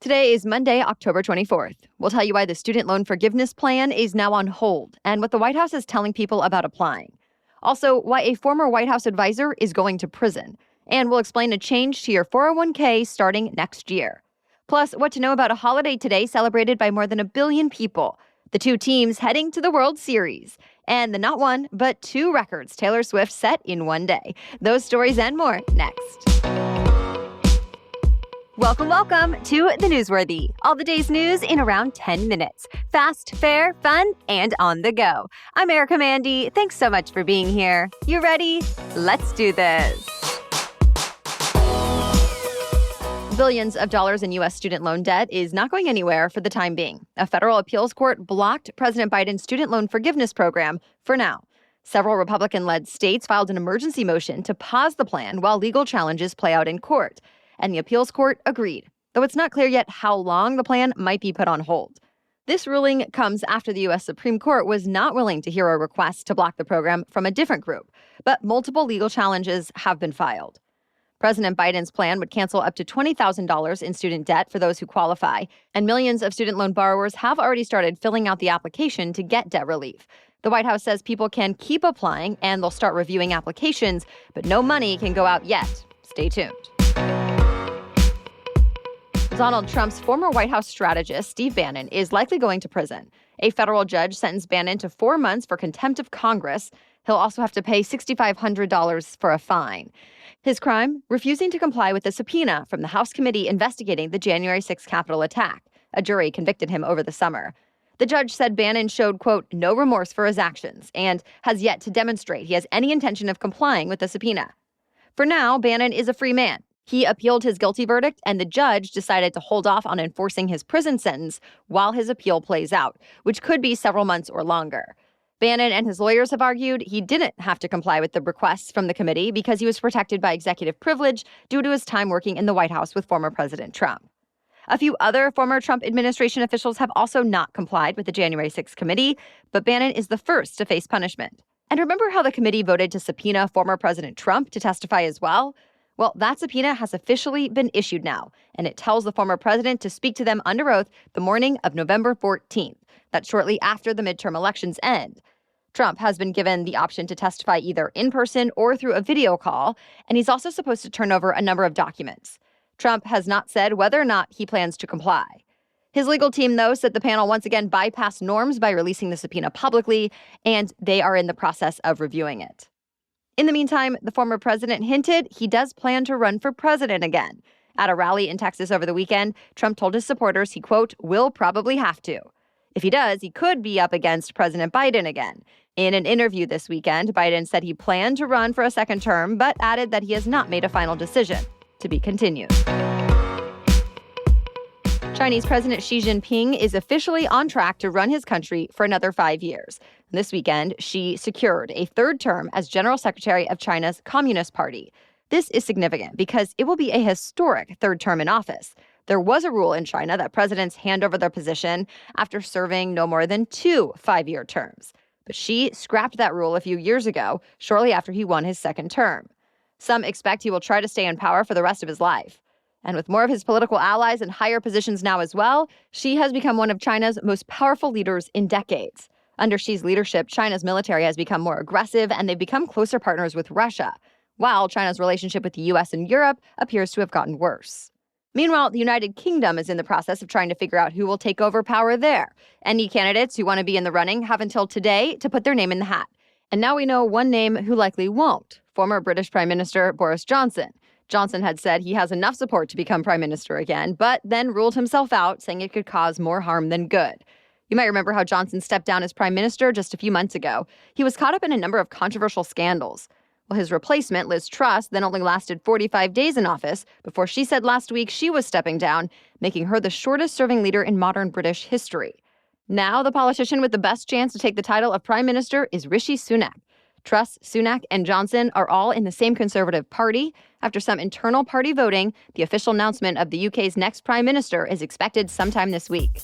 Today is Monday, October 24th. We'll tell you why the student loan forgiveness plan is now on hold and what the White House is telling people about applying. Also, why a former White House advisor is going to prison. And we'll explain a change to your 401k starting next year. Plus, what to know about a holiday today celebrated by more than 1 billion people. The two teams heading to the World Series. And the not one, but two records Taylor Swift set in one day. Those stories and more next. Welcome to The Newsworthy. All the day's news in around 10 minutes. Fast, fair, fun, and on the go. I'm Erica Mandy. Thanks so much for being here. You ready? Let's do this. Billions of dollars in U.S. student loan debt is not going anywhere for the time being. A federal appeals court blocked President Biden's student loan forgiveness program for now. Several Republican-led states filed an emergency motion to pause the plan while legal challenges play out in court. And the appeals court agreed, though it's not clear yet how long the plan might be put on hold. This ruling comes after the U.S. Supreme Court was not willing to hear a request to block the program from a different group, but multiple legal challenges have been filed. President Biden's plan would cancel up to $20,000 in student debt for those who qualify, and millions of student loan borrowers have already started filling out the application to get debt relief. The White House says people can keep applying and they'll start reviewing applications, but no money can go out yet. Stay tuned. Donald Trump's former White House strategist, Steve Bannon, is likely going to prison. A federal judge sentenced Bannon to 4 months for contempt of Congress. He'll also have to pay $6,500 for a fine. His crime? Refusing to comply with the subpoena from the House committee investigating the January 6th Capitol attack. A jury convicted him over the summer. The judge said Bannon showed, quote, no remorse for his actions and has yet to demonstrate he has any intention of complying with the subpoena. For now, Bannon is a free man. He appealed his guilty verdict, and the judge decided to hold off on enforcing his prison sentence while his appeal plays out, which could be several months or longer. Bannon and his lawyers have argued he didn't have to comply with the requests from the committee because he was protected by executive privilege due to his time working in the White House with former President Trump. A few other former Trump administration officials have also not complied with the January 6th committee, but Bannon is the first to face punishment. And remember how the committee voted to subpoena former President Trump to testify as well? Well, that subpoena has officially been issued now, and it tells the former president to speak to them under oath the morning of November 14th. That's shortly after the midterm elections end. Trump has been given the option to testify either in person or through a video call, and he's also supposed to turn over a number of documents. Trump has not said whether or not he plans to comply. His legal team, though, said the panel once again bypassed norms by releasing the subpoena publicly, and they are in the process of reviewing it. In the meantime, the former president hinted he does plan to run for president again. At a rally in Texas over the weekend, Trump told his supporters he, quote, will probably have to. If he does, he could be up against President Biden again. In an interview this weekend, Biden said he planned to run for a second term, but added that he has not made a final decision. To be continued. Chinese President Xi Jinping is officially on track to run his country for another 5 years. This weekend, Xi secured a third term as General Secretary of China's Communist Party. This is significant because it will be a historic third term in office. There was a rule in China that presidents hand over their position after serving no more than 2 5-year terms. But Xi scrapped that rule a few years ago, shortly after he won his second term. Some expect he will try to stay in power for the rest of his life. And with more of his political allies in higher positions now as well, Xi has become one of China's most powerful leaders in decades. Under Xi's leadership, China's military has become more aggressive and they've become closer partners with Russia, while China's relationship with the U.S. and Europe appears to have gotten worse. Meanwhile, the United Kingdom is in the process of trying to figure out who will take over power there. Any candidates who want to be in the running have until today to put their name in the hat. And now we know one name who likely won't, former British Prime Minister Boris Johnson. Johnson had said he has enough support to become prime minister again, but then ruled himself out, saying it could cause more harm than good. You might remember how Johnson stepped down as prime minister just a few months ago. He was caught up in a number of controversial scandals. Well, his replacement, Liz Truss, then only lasted 45 days in office before she said last week she was stepping down, making her the shortest-serving leader in modern British history. Now, the politician with the best chance to take the title of prime minister is Rishi Sunak. Truss, Sunak, and Johnson are all in the same Conservative Party. After some internal party voting, the official announcement of the UK's next prime minister is expected sometime this week.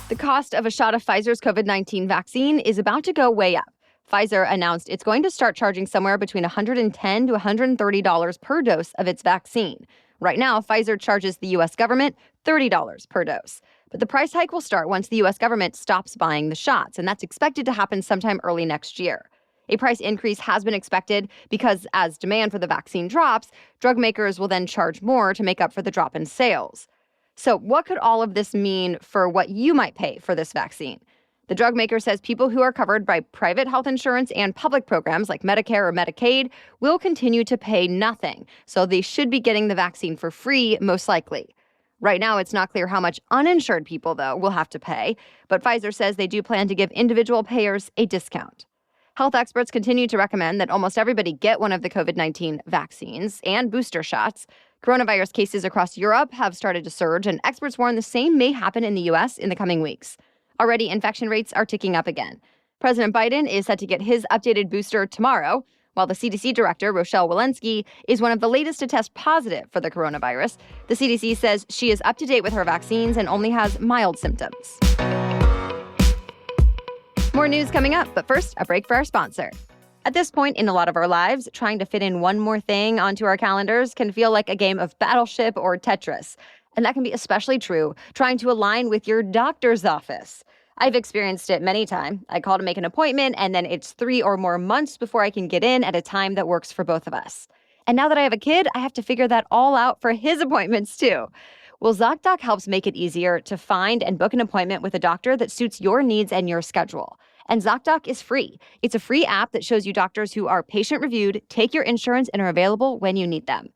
The cost of a shot of Pfizer's COVID-19 vaccine is about to go way up. Pfizer announced it's going to start charging somewhere between $110 to $130 per dose of its vaccine. Right now, Pfizer charges the U.S. government $30 per dose. But the price hike will start once the U.S. government stops buying the shots, and that's expected to happen sometime early next year. A price increase has been expected because as demand for the vaccine drops, drug makers will then charge more to make up for the drop in sales. So what could all of this mean for what you might pay for this vaccine? The drug maker says people who are covered by private health insurance and public programs like Medicare or Medicaid will continue to pay nothing, so they should be getting the vaccine for free, most likely. Right now, it's not clear how much uninsured people, though, will have to pay, but Pfizer says they do plan to give individual payers a discount. Health experts continue to recommend that almost everybody get one of the COVID-19 vaccines and booster shots. Coronavirus cases across Europe have started to surge, and experts warn the same may happen in the U.S. in the coming weeks. Already, infection rates are ticking up again. President Biden is set to get his updated booster tomorrow, while the CDC director, Rochelle Walensky, is one of the latest to test positive for the coronavirus. The CDC says she is up to date with her vaccines and only has mild symptoms. More news coming up, but first, a break for our sponsor. At this point in a lot of our lives, trying to fit in one more thing onto our calendars can feel like a game of Battleship or Tetris. And that can be especially true trying to align with your doctor's office. I've experienced it many times. I call to make an appointment, and then it's 3 or more months before I can get in at a time that works for both of us. And now that I have a kid, I have to figure that all out for his appointments too. Well, ZocDoc helps make it easier to find and book an appointment with a doctor that suits your needs and your schedule. And ZocDoc is free. It's a free app that shows you doctors who are patient-reviewed, take your insurance, and are available when you need them.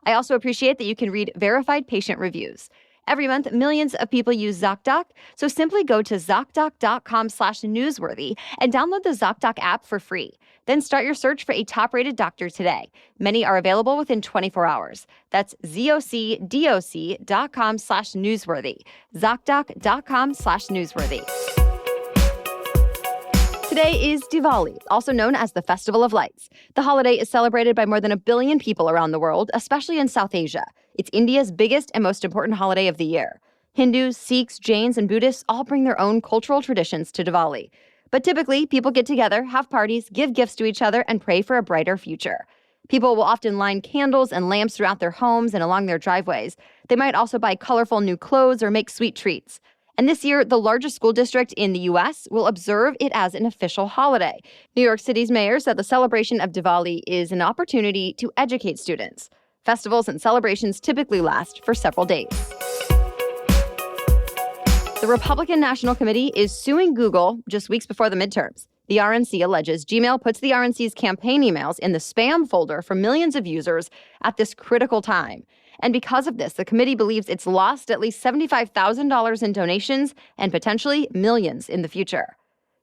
I also appreciate that you can read verified patient reviews. Every month, millions of people use ZocDoc, so simply go to ZocDoc.com/newsworthy and download the ZocDoc app for free. Then start your search for a top-rated doctor today. Many are available within 24 hours. That's ZocDoc.com/newsworthy. ZocDoc.com/newsworthy. Today is Diwali, also known as the Festival of Lights. The holiday is celebrated by more than 1 billion people around the world, especially in South Asia. It's India's biggest and most important holiday of the year. Hindus, Sikhs, Jains, and Buddhists all bring their own cultural traditions to Diwali. But typically, people get together, have parties, give gifts to each other, and pray for a brighter future. People will often line candles and lamps throughout their homes and along their driveways. They might also buy colorful new clothes or make sweet treats. And this year, the largest school district in the U.S. will observe it as an official holiday. New York City's mayor said the celebration of Diwali is an opportunity to educate students. Festivals and celebrations typically last for several days. The Republican National Committee is suing Google just weeks before the midterms. The RNC alleges Gmail puts the RNC's campaign emails in the spam folder for millions of users at this critical time. And because of this, the committee believes it's lost at least $75,000 in donations and potentially millions in the future.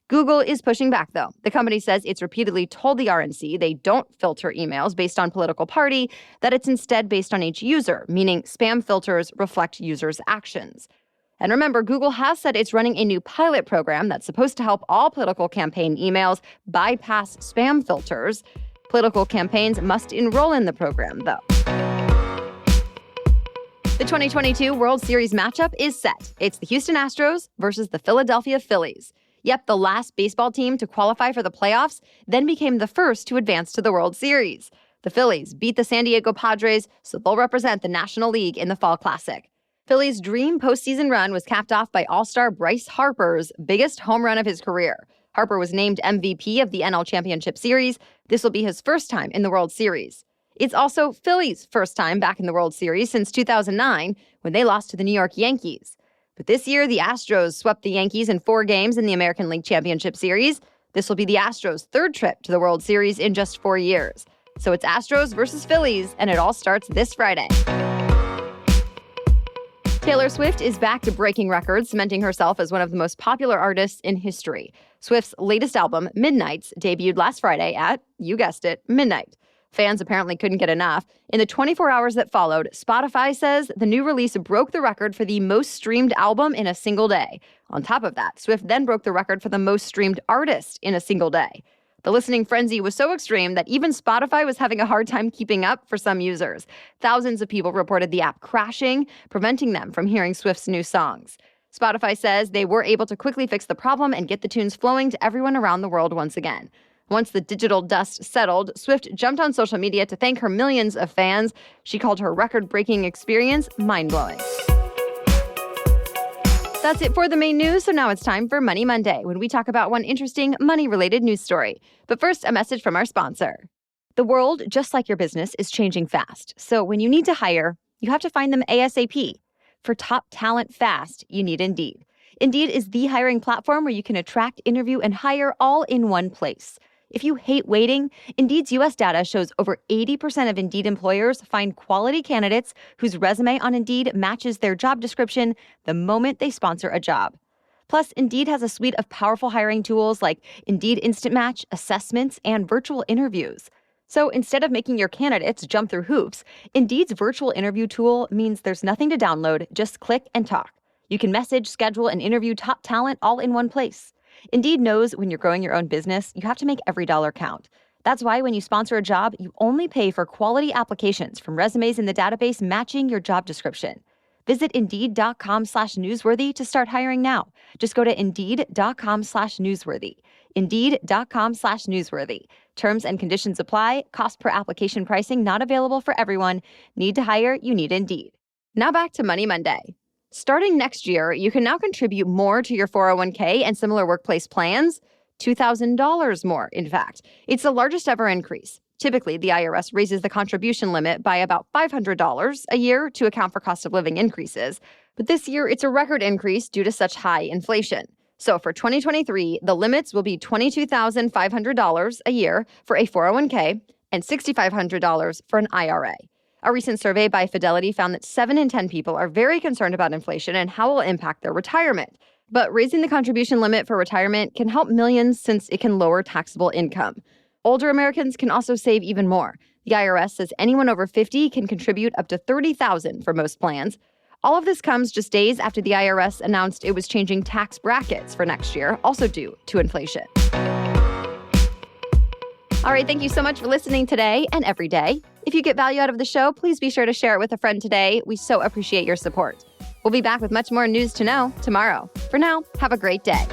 Google is pushing back, though. The company says it's repeatedly told the RNC they don't filter emails based on political party, that it's instead based on each user, meaning spam filters reflect users' actions. And remember, Google has said it's running a new pilot program that's supposed to help all political campaign emails bypass spam filters. Political campaigns must enroll in the program, though. The 2022 World Series matchup is set. It's the Houston Astros versus the Philadelphia Phillies. Yep, the last baseball team to qualify for the playoffs then became the first to advance to the World Series. The Phillies beat the San Diego Padres, so they'll represent the National League in the Fall Classic. Phillies' dream postseason run was capped off by All-Star Bryce Harper's biggest home run of his career. Harper was named MVP of the NL Championship Series. This will be his first time in the World Series. It's also Phillies' first time back in the World Series since 2009, when they lost to the New York Yankees. But this year, the Astros swept the Yankees in 4 games in the American League Championship Series. This will be the Astros' third trip to the World Series in just 4 years. So it's Astros versus Phillies, and it all starts this Friday. Taylor Swift is back to breaking records, cementing herself as one of the most popular artists in history. Swift's latest album, Midnights, debuted last Friday at, you guessed it, midnight. Fans apparently couldn't get enough. In the 24 hours that followed, Spotify says the new release broke the record for the most streamed album in a single day. On top of that, Swift then broke the record for the most streamed artist in a single day. The listening frenzy was so extreme that even Spotify was having a hard time keeping up for some users. Thousands of people reported the app crashing, preventing them from hearing Swift's new songs. Spotify says they were able to quickly fix the problem and get the tunes flowing to everyone around the world once again. Once the digital dust settled, Swift jumped on social media to thank her millions of fans. She called her record-breaking experience mind-blowing. That's it for the main news, so now it's time for Money Monday, when we talk about one interesting money-related news story. But first, a message from our sponsor. The world, just like your business, is changing fast. So when you need to hire, you have to find them ASAP. For top talent fast, you need Indeed. Indeed is the hiring platform where you can attract, interview, and hire all in one place. If you hate waiting, Indeed's U.S. data shows over 80% of Indeed employers find quality candidates whose resume on Indeed matches their job description the moment they sponsor a job. Plus, Indeed has a suite of powerful hiring tools like Indeed Instant Match, assessments, and virtual interviews. So instead of making your candidates jump through hoops, Indeed's virtual interview tool means there's nothing to download, just click and talk. You can message, schedule, and interview top talent all in one place. Indeed knows when you're growing your own business, you have to make every dollar count. That's why when you sponsor a job, you only pay for quality applications from resumes in the database matching your job description. Visit Indeed.com/newsworthy to start hiring now. Just go to Indeed.com/newsworthy. Indeed.com/newsworthy. Terms and conditions apply. Cost per application pricing not available for everyone. Need to hire? You need Indeed. Now back to Money Monday. Starting next year, you can now contribute more to your 401k and similar workplace plans, $2,000 more, in fact. It's the largest ever increase. Typically, the IRS raises the contribution limit by about $500 a year to account for cost of living increases. But this year, it's a record increase due to such high inflation. So for 2023, the limits will be $22,500 a year for a 401k and $6,500 for an IRA. A recent survey by Fidelity found that 7 in 10 people are very concerned about inflation and how it will impact their retirement. But raising the contribution limit for retirement can help millions since it can lower taxable income. Older Americans can also save even more. The IRS says anyone over 50 can contribute up to $30,000 for most plans. All of this comes just days after the IRS announced it was changing tax brackets for next year, also due to inflation. All right, thank you so much for listening today and every day. If you get value out of the show, please be sure to share it with a friend today. We so appreciate your support. We'll be back with much more news to know tomorrow. For now, have a great day.